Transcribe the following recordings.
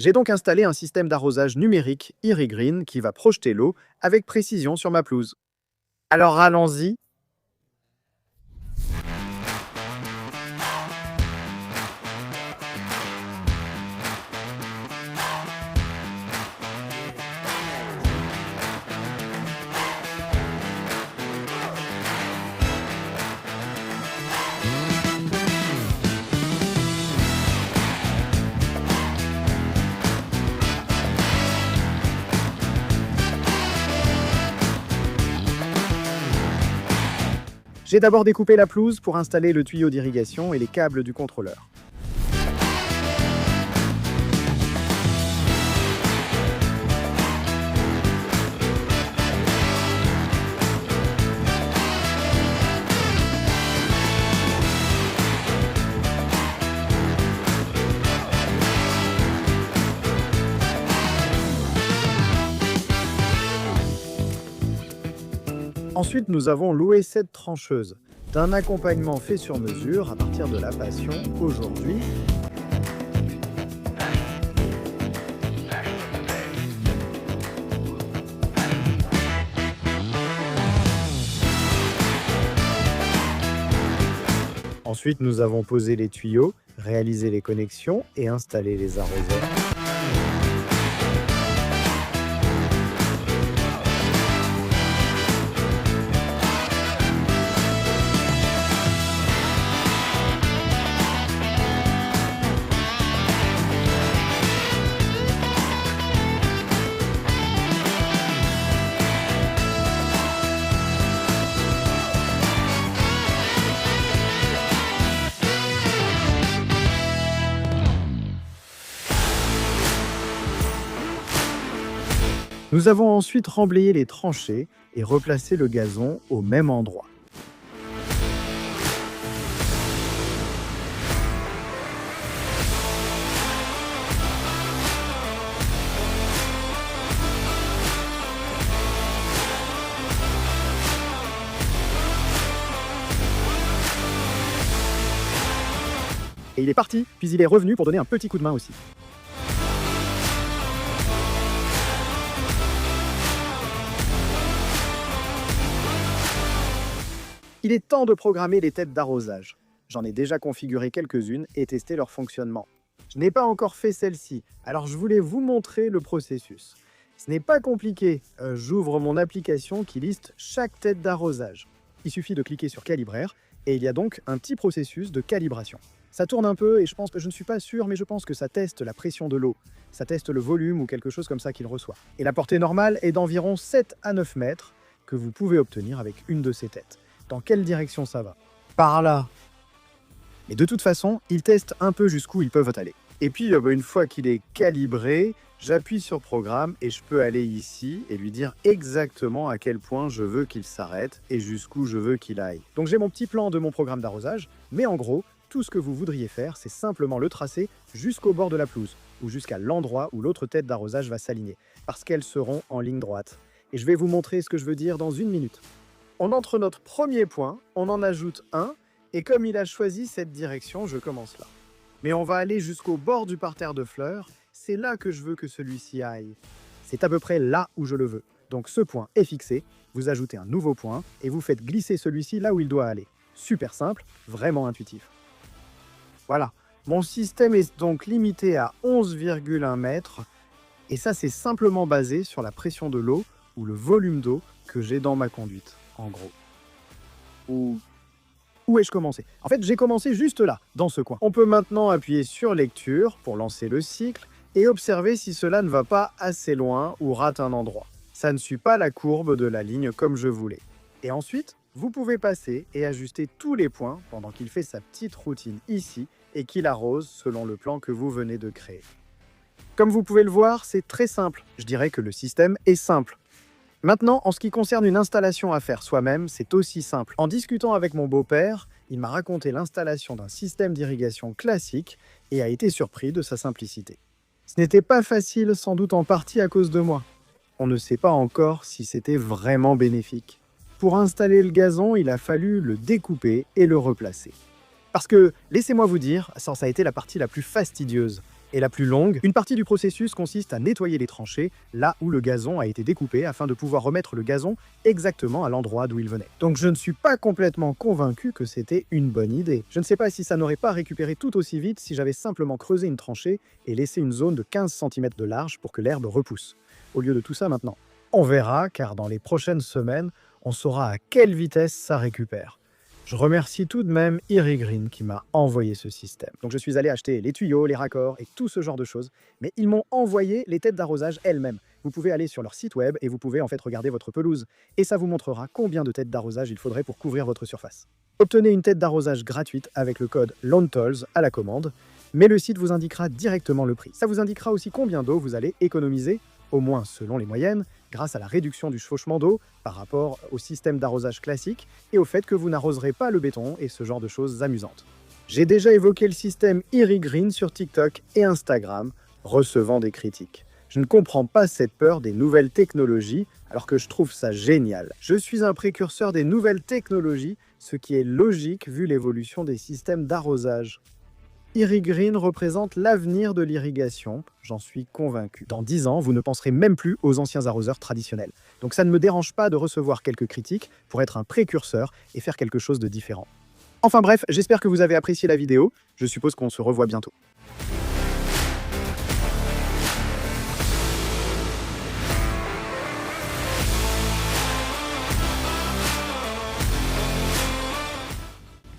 J'ai donc installé un système d'arrosage numérique IriGreen qui va projeter l'eau avec précision sur ma pelouse. Alors allons-y. J'ai d'abord découpé la pelouse pour installer le tuyau d'irrigation et les câbles du contrôleur. Ensuite, nous avons loué cette trancheuse d'un accompagnement fait sur mesure à partir de la passion aujourd'hui. Ensuite, nous avons posé les tuyaux, réalisé les connexions et installé les arroseurs. Nous avons ensuite remblayé les tranchées et replacé le gazon au même endroit. Et il est parti, puis il est revenu pour donner un petit coup de main aussi. Il est temps de programmer les têtes d'arrosage. J'en ai déjà configuré quelques-unes et testé leur fonctionnement. Je n'ai pas encore fait celle-ci, alors je voulais vous montrer le processus. Ce n'est pas compliqué, j'ouvre mon application qui liste chaque tête d'arrosage. Il suffit de cliquer sur Calibraire et il y a donc un petit processus de calibration. Ça tourne un peu et je ne suis pas sûr, mais je pense que ça teste la pression de l'eau. Ça teste le volume ou quelque chose comme ça qu'il reçoit. Et la portée normale est d'environ 7 à 9 mètres que vous pouvez obtenir avec une de ces têtes. Dans quelle direction ça va? Par là. Mais de toute façon, ils testent un peu jusqu'où ils peuvent aller. Et puis, une fois qu'il est calibré, j'appuie sur Programme et je peux aller ici et lui dire exactement à quel point je veux qu'il s'arrête et jusqu'où je veux qu'il aille. Donc j'ai mon petit plan de mon programme d'arrosage, mais en gros, tout ce que vous voudriez faire, c'est simplement le tracer jusqu'au bord de la pelouse ou jusqu'à l'endroit où l'autre tête d'arrosage va s'aligner, parce qu'elles seront en ligne droite. Et je vais vous montrer ce que je veux dire dans une minute. On entre notre premier point, on en ajoute un, et comme il a choisi cette direction, je commence là. Mais on va aller jusqu'au bord du parterre de fleurs, c'est là que je veux que celui-ci aille. C'est à peu près là où je le veux. Donc ce point est fixé, vous ajoutez un nouveau point, et vous faites glisser celui-ci là où il doit aller. Super simple, vraiment intuitif. Voilà, mon système est donc limité à 11,1 mètres, et ça c'est simplement basé sur la pression de l'eau ou le volume d'eau que j'ai dans ma conduite. En gros. Où ai-je commencé? En fait, j'ai commencé juste là, dans ce coin. On peut maintenant appuyer sur Lecture pour lancer le cycle et observer si cela ne va pas assez loin ou rate un endroit. Ça ne suit pas la courbe de la ligne comme je voulais. Et ensuite, vous pouvez passer et ajuster tous les points pendant qu'il fait sa petite routine ici et qu'il arrose selon le plan que vous venez de créer. Comme vous pouvez le voir, c'est très simple. Je dirais que le système est simple. Maintenant, en ce qui concerne une installation à faire soi-même, c'est aussi simple. En discutant avec mon beau-père, il m'a raconté l'installation d'un système d'irrigation classique et a été surpris de sa simplicité. Ce n'était pas facile, sans doute en partie à cause de moi. On ne sait pas encore si c'était vraiment bénéfique. Pour installer le gazon, il a fallu le découper et le replacer. Parce que, laissez-moi vous dire, ça a été la partie la plus fastidieuse. Et la plus longue, une partie du processus consiste à nettoyer les tranchées, là où le gazon a été découpé, afin de pouvoir remettre le gazon exactement à l'endroit d'où il venait. Donc je ne suis pas complètement convaincu que c'était une bonne idée. Je ne sais pas si ça n'aurait pas récupéré tout aussi vite si j'avais simplement creusé une tranchée et laissé une zone de 15 cm de large pour que l'herbe repousse, au lieu de tout ça maintenant. On verra, car dans les prochaines semaines, on saura à quelle vitesse ça récupère. Je remercie tout de même Irigreen qui m'a envoyé ce système. Donc je suis allé acheter les tuyaux, les raccords et tout ce genre de choses, mais ils m'ont envoyé les têtes d'arrosage elles-mêmes. Vous pouvez aller sur leur site web et vous pouvez en fait regarder votre pelouse. Et ça vous montrera combien de têtes d'arrosage il faudrait pour couvrir votre surface. Obtenez une tête d'arrosage gratuite avec le code LONETOLS à la commande, mais le site vous indiquera directement le prix. Ça vous indiquera aussi combien d'eau vous allez économiser, au moins selon les moyennes, grâce à la réduction du chevauchement d'eau par rapport au système d'arrosage classique et au fait que vous n'arroserez pas le béton et ce genre de choses amusantes. J'ai déjà évoqué le système Irigreen sur TikTok et Instagram, recevant des critiques. Je ne comprends pas cette peur des nouvelles technologies, alors que je trouve ça génial. Je suis un précurseur des nouvelles technologies, ce qui est logique vu l'évolution des systèmes d'arrosage. Irigreen représente l'avenir de l'irrigation, j'en suis convaincu. Dans 10 ans, vous ne penserez même plus aux anciens arroseurs traditionnels. Donc ça ne me dérange pas de recevoir quelques critiques pour être un précurseur et faire quelque chose de différent. Enfin bref, j'espère que vous avez apprécié la vidéo. Je suppose qu'on se revoit bientôt.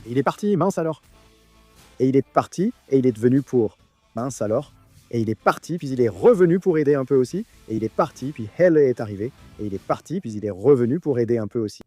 Et il est parti, mince alors. Et il est parti, et il est devenu pour mince alors. Et il est parti, puis il est revenu pour aider un peu aussi. Et il est parti, puis Helle est arrivé. Et il est parti, puis il est revenu pour aider un peu aussi.